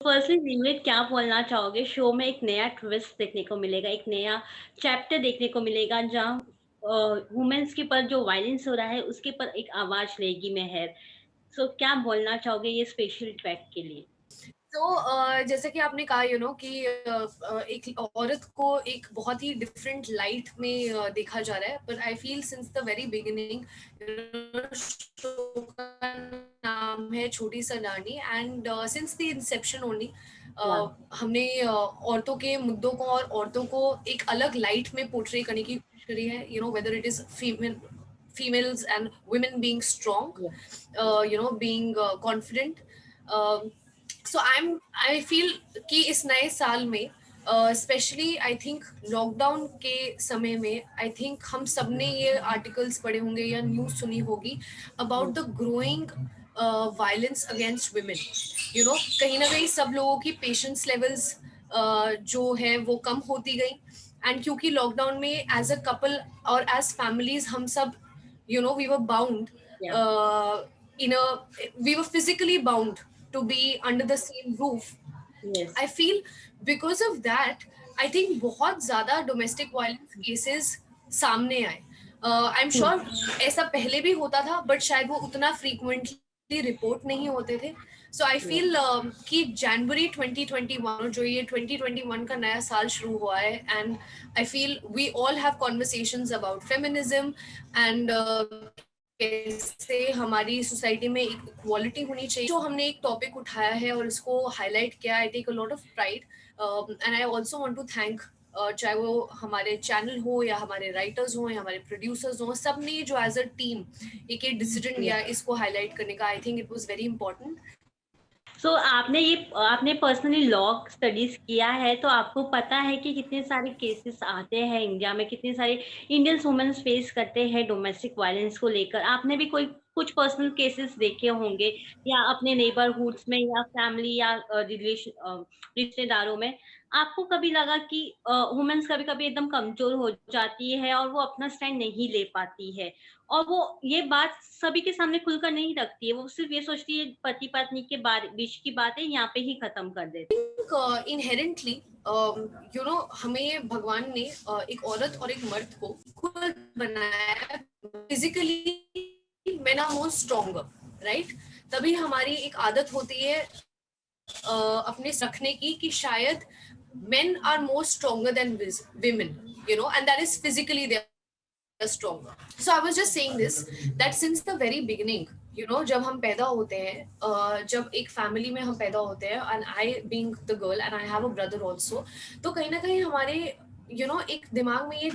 Firstly Nimrat क्या बोलना चाहोगे? शो में एक नया ट्विस्ट देखने को मिलेगा, एक नया चैप्टर देखने को मिलेगा जहाँ वुमेन्स के ऊपर जो वायलेंस हो रहा है उसके ऊपर एक आवाज़ लेगी मेहर। सो क्या बोलना चाहोगे ये स्पेशल ट्रैक के लिए? तो जैसे कि आपने कहा कि एक औरत को एक बहुत ही डिफरेंट लाइट में देखा जा रहा है, but I feel since the very beginning show का नाम है छोटी सा नानी, and since the Inception only या हमने औरतों के मुद्दों को और औरतों को एक अलग लाइट में पोर्ट्रे करने की कोशिश करी है, whether it is females and women being strong, या being confident. So I feel कि इस नए साल में स्पेशली आई थिंक लॉकडाउन के समय में आई थिंक हम सब ने ये आर्टिकल्स पढ़े होंगे या न्यूज़ सुनी होगी about the growing violence against women. कहीं ना कहीं सब लोगों की पेशेंस लेवल्स जो है वो कम होती गई, एंड क्योंकि लॉकडाउन में एज अ कपल और एज फैमिलीज हम सब वी वर बाउंड या in a we were physically bound to be under the same roof. Yes. I feel because of that, I think बहुत ज्यादा डोमेस्टिक वायलेंस केसेस सामने आए। I am hmm, sure ऐसा पहले भी होता था, बट शायद वो उतना फ्रीक्वेंटली रिपोर्ट नहीं होते थे। सो आई या फील कि जनवरी 2021 जो ये 2021 का नया साल शुरू हुआ है, and I feel we all have conversations about feminism and कैसे हमारी सोसाइटी में एक इक्वालिटी होनी चाहिए। जो हमने एक टॉपिक उठाया है और इसको हाईलाइट किया, I take a lot of pride, and I also want to thank चाहे वो हमारे चैनल हो या हमारे राइटर्स हो या हमारे प्रोड्यूसर्स हो, सब ने जो एज अ टीम एक डिसीजन या। लिया इसको हाईलाइट करने का। I think it was very important. So आपने पर्सनली लॉ स्टडीज किया है तो आपको पता है कि कितने सारे केसेस आते हैं इंडिया में, कितने सारे इंडियन वुमेन्स फेस करते हैं डोमेस्टिक वायलेंस को लेकर। आपने भी कोई कुछ पर्सनल केसेस देखे होंगे या अपने नेबरहुड्स में या फैमिली या रिश्तेदारों में। आपको कभी लगा कि वुमेन्स कभी कभी एकदम कमजोर हो जाती है और वो अपना स्टैंड नहीं ले पाती है, और वो ये बात सभी के सामने खुलकर नहीं रखती है, वो सिर्फ ये सोचती है पति पत्नी के बारे बीच की बातें यहाँ पे ही खत्म कर देती इनहेरेंटली हमें भगवान ने एक औरत और एक मर्द को खुद बनाया physically. Men are more stronger, right? तभी हमारी एक आदत होती है अपने रखने की कि शायद men are more stronger than women, and that is physically they are stronger. So I was just saying this, that since the very beginning, जब हम पैदा होते हैं, जब एक फैमिली में हम पैदा होते हैं, and I being the girl and I have a brother also, तो कहीं ना कहीं हमारे एक दिमाग में ये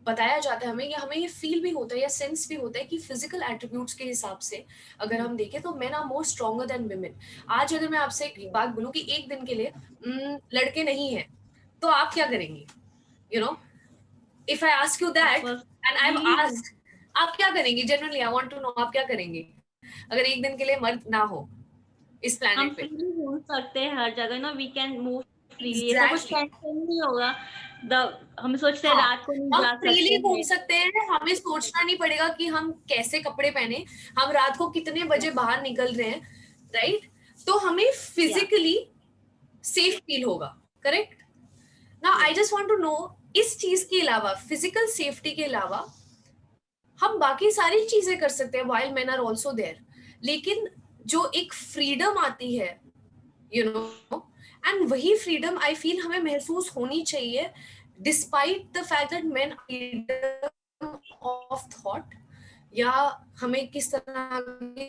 बताया जाता है हमें, या हमें ये फील भी होता है या सेंस भी होता है कि फिजिकल एट्रीब्यूट्स के हिसाब से अगर हम देखें तो men are more stronger than women. आज अगर मैं आपसे एक है। बात बोलूं कि एक दिन के लिए लड़के नहीं है, तो आप क्या करेंगे? You know if I ask you that बस and I have freely asked, आप क्या करेंगे? Generally I want to know, आप क्या करेंगे अगर एक दिन के लिए मर्द ना हो इस हम प्लेनेट पे? फ्रीली घूम सकते हैं हर जगह ना, वी कैन मूव फ्रीली, ऐसा कुछ एग्जैक्टली। टेंशन नहीं होगा। द हम सोचते हैं हाँ, रात को नहीं हम जा सकते फ्रीली घूम हैं। सकते हैं, हमें सोचना नहीं पड़ेगा कि हम कैसे कपड़े पहने, हम रात को कितने बजे बाहर निकल रहे हैं, राइट? तो हमें या फिजिकली सेफ फील होगा, करेक्ट? ना या I just want to know, इस चीज के अलावा, फिजिकल सेफ्टी के अलावा हम बाकी सारी चीजें कर सकते हैं while men are also there, लेकिन जो एक फ्रीडम आती है, यू नो एंड वही फ्रीडम आई फील हमें महसूस होनी चाहिए, despite the fact that men freedom of thought, या हमें किस तरह के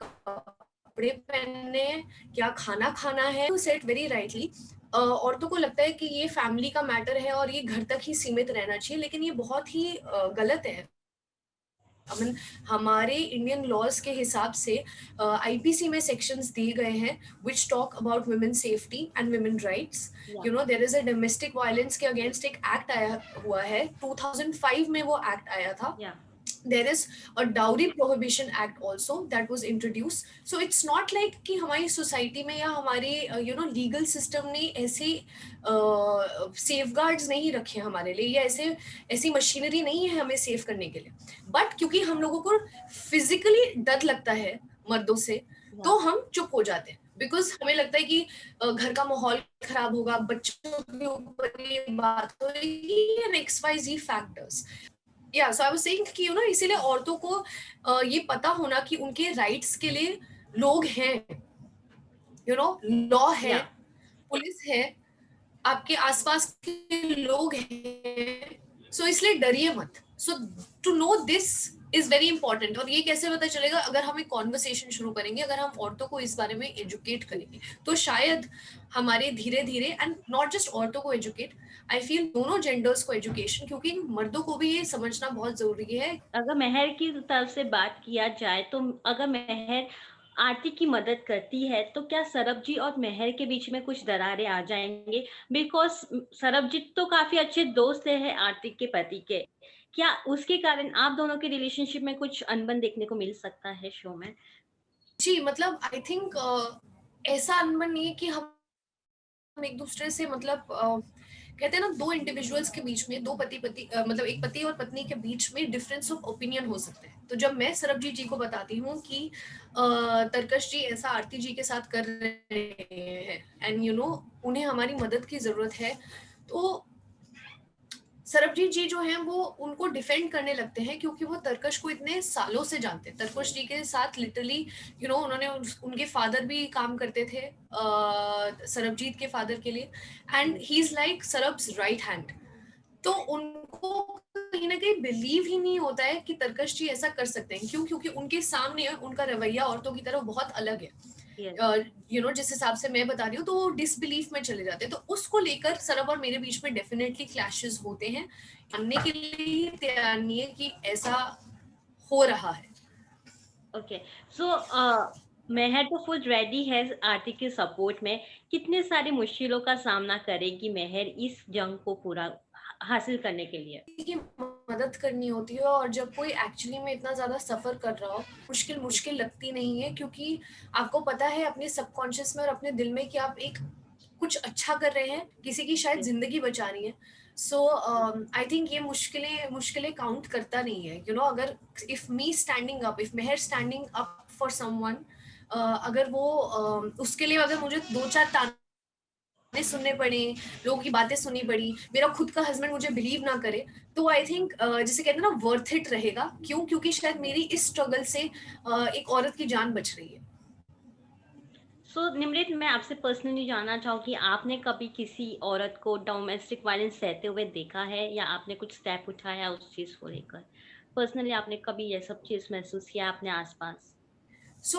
कपड़े पहनने हैं, क्या खाना खाना है। टू सेट वेरी राइटली, औरतों को लगता है कि ये फैमिली का मैटर है और ये घर तक ही सीमित रहना चाहिए, लेकिन ये बहुत ही गलत है। I mean, हमारे इंडियन लॉज के हिसाब से आईपीसी में सेक्शंस दिए गए हैं which talk about women safety and women rights. या there is a domestic violence के अगेंस्ट एक एक्ट आया हुआ है, 2005 में वो एक्ट आया था। या there is a dowry prohibition act also that was introduced. So it's not like कि हमारी सोसाइटी में या हमारे लीगल सिस्टम ने ऐसे सेफगार्ड्स नहीं रखे हमारे लिए, या ऐसी मशीनरी नहीं है हमें सेफ करने के लिए, बट क्योंकि हम लोगों को फिजिकली डर लगता है मर्दों से, या तो हम चुप हो जाते हैं। बिकॉज हमें लगता है कि घर का माहौल खराब होगा, बच्चों के ऊपर ये बात होगी एंड XYZ फैक्टर्स। या सो आई वाज सेइंग कि इसीलिए औरतों को ये पता होना कि उनके राइट्स के लिए लोग हैं, लॉ है, या पुलिस है, आपके आसपास के लोग हैं, सो इसलिए डरिए मत। So to know this is very important. और ये कैसे पता चलेगा? अगर हम एक कॉन्वर्सेशन शुरू करेंगे, अगर हम औरतों को इस बारे में एजुकेट करेंगे, तो शायद हमारे धीरे धीरे, एंड नॉट जस्ट औरतों को एजुकेट, आई फील दोनों जेंडर्स को एजुकेशन, क्योंकि मर्दों को भी ये समझना बहुत जरूरी है। अगर मेहर की तरफ से बात किया जाए तो अगर मेहर आरती की मदद करती है तो क्या सरबजीत और मेहर के बीच में कुछ दरारें आ जाएंगे? बिकॉज सरबजीत तो काफी अच्छे दोस्त है आरती के पति के। क्या उसके कारण आप दोनों के रिलेशनशिप में कुछ अनबन देखने को मिल सकता है शो में? जी, मतलब आई थिंक ऐसा अनबन नहीं है कि हम एक दूसरे से, मतलब कहते हैं ना, दो इंडिविजुअल्स के बीच में, दो मतलब एक पति और पत्नी के बीच में डिफरेंस ऑफ ओपिनियन हो सकते हैं। तो जब मैं सरबजीत जी को बताती हूँ कि तरकश जी ऐसा आरती जी के साथ कर रहे हैं एंड उन्हें हमारी मदद की जरूरत है, तो सरबजीत जी जो हैं वो उनको डिफेंड करने लगते हैं, क्योंकि वो तरकश को इतने सालों से जानते हैं। तरकश जी के साथ लिटरली उन्होंने उनके फादर भी काम करते थे, सरबजीत के फादर के लिए, एंड ही इज लाइक सरब्स राइट हैंड। तो उनको कहीं ना कहीं बिलीव ही नहीं होता है कि तरकश जी ऐसा कर सकते हैं। क्यों? क्योंकि उनके सामने उनका रवैया औरतों की तरफ बहुत अलग है। यस। जिस हिसाब से मैं बता रही हूँ, तो वो डिसबिलीफ में चले जाते हैं। तो उसको लेकर सरब और मेरे बीच में डेफिनेटली क्लैशेस होते हैं। मानने के लिए ही तैयार नहीं है कि ऐसा हो रहा है। ओके। सो मेहर तो फुल रेडी है आरती के सपोर्ट में। कितने सारी मुश्किलों का सामना करेगी मेहर इस जंग को पूरा हासिल करने के लिए? की मदद करनी होती है, और जब कोई एक्चुअली में इतना ज्यादा सफर कर रहा हो, मुश्किल मुश्किल लगती नहीं है, क्योंकि आपको पता है अपने सबकॉन्शियस में और अपने दिल में कि आप एक कुछ अच्छा कर रहे हैं, किसी की शायद जिंदगी बचानी है। सो आई थिंक ये मुश्किलें मुश्किलें काउंट करता नहीं है। अगर if me standing up, if Mehar standing up for someone, अगर वो उसके लिए अगर मुझे दो चार ताने सुनने पड़े, लोगों की बातें सुननी पड़ी, मेरा खुद का हस्बैंड मुझे बिलीव ना करे, तो आई थिंक जिसे कहते हैं ना, वर्थ इट रहेगा। क्यों? क्योंकि शायद मेरी इस स्ट्रगल से एक औरत की जान बच रही है। सो निमृत, मैं आपसे पर्सनली जानना चाहूँ आपने कभी किसी औरत को डोमेस्टिक वायलेंस सहते हुए देखा है या आपने कुछ स्टेप उठाया उस चीज को लेकर? पर्सनली आपने कभी ये सब चीज महसूस किया अपने आसपास?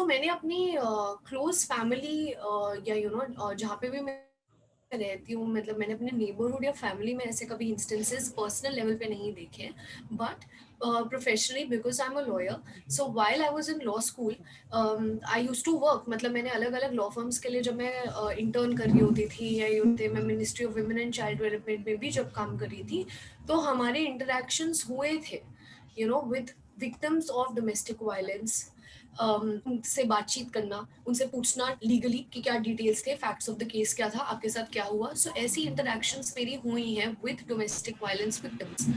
मैंने अपनी क्लोज फैमिली या जहाँ पे भी मैं रहती हूँ, मतलब मैंने अपने नेबरहुड या फैमिली में ऐसे कभी इंस्टेंसेस पर्सनल लेवल पे नहीं देखे हैं, but professionally, because I am a lawyer, so while I was in law school, I used to work, मतलब मैंने अलग अलग लॉ फर्म्स के लिए जब मैं इंटर्न कर रही होती थी, या मैं ministry of women and child development में भी जब काम कर रही थी, तो हमारे इंटरेक्शंस हुए थे with victims of domestic violence. उनसे बातचीत करना, उनसे पूछना लीगली कि क्या डिटेल्स थे, फैक्ट्स ऑफ द केस क्या था, आपके साथ क्या हुआ। सो ऐसी इंटरेक्शंस मेरी हुई हैं with domestic violence victims,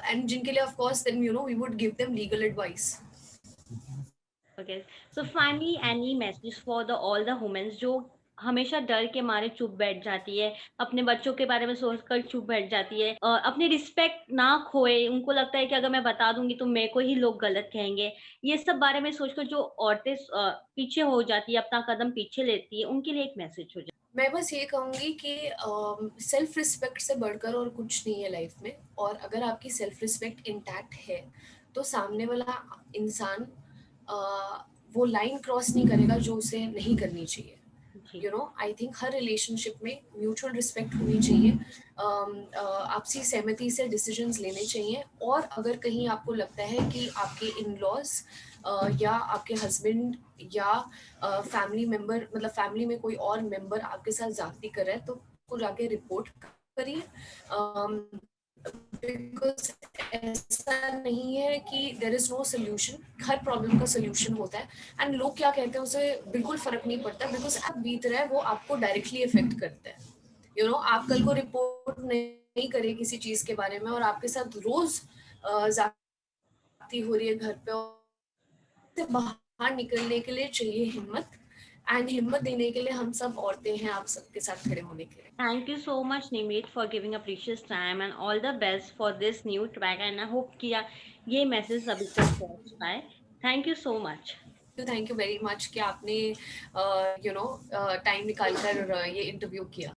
and जिनके लिए of course then we would give them legal advice. Okay. So finally any message for the all the womens जो हमेशा डर के मारे चुप बैठ जाती है, अपने बच्चों के बारे में सोचकर चुप बैठ जाती है, अपनी रिस्पेक्ट ना खोए, उनको लगता है कि अगर मैं बता दूंगी तो मेरे को ही लोग गलत कहेंगे, ये सब बारे में सोचकर जो औरतें पीछे हो जाती है, अपना कदम पीछे लेती है, उनके लिए एक मैसेज हो जाए? मैं बस ये कहूँगी कि सेल्फ रिस्पेक्ट से बढ़कर और कुछ नहीं है लाइफ में। और अगर आपकी सेल्फ रिस्पेक्ट इंटैक्ट है, तो सामने वाला इंसान वो लाइन क्रॉस नहीं करेगा जो उसे नहीं करनी चाहिए। जी। आई थिंक हर रिलेशनशिप में म्यूचुअल रिस्पेक्ट होनी चाहिए, आपसी सहमति से डिसीजंस लेने चाहिए। और अगर कहीं आपको लगता है कि आपके इन लॉज या आपके हस्बैंड या फैमिली मेंबर, मतलब फैमिली में कोई और मेंबर आपके साथ ज्यादती कर रहा है, तो उसको जाके रिपोर्ट करिए। बिकॉज ऐसा नहीं है कि देर इज नो सोल्यूशन, हर प्रॉब्लम का सोल्यूशन होता है। एंड लोग क्या कहते हैं उसे बिल्कुल फर्क नहीं पड़ता, बिकॉज आप बीत रहा है वो आपको डायरेक्टली इफेक्ट करता है। आप कल को रिपोर्ट नहीं करे किसी चीज के बारे में, और आपके साथ रोज ज्यादती हो रही है घर पे, और से बाहर निकलने के लिए चाहिए हिम्मत। एंड हिम्मत देने के लिए हम सब औरतें हैं आप सबके साथ खड़े होने के लिए। Thank you so much, Nimit, for giving a precious time and all the best for this new track. And I hope कि ये मैसेज सभी को पहुंच पाए. Thank you so much. Thank you very much कि आपने यू नो टाइम निकाल कर ये इंटरव्यू किया।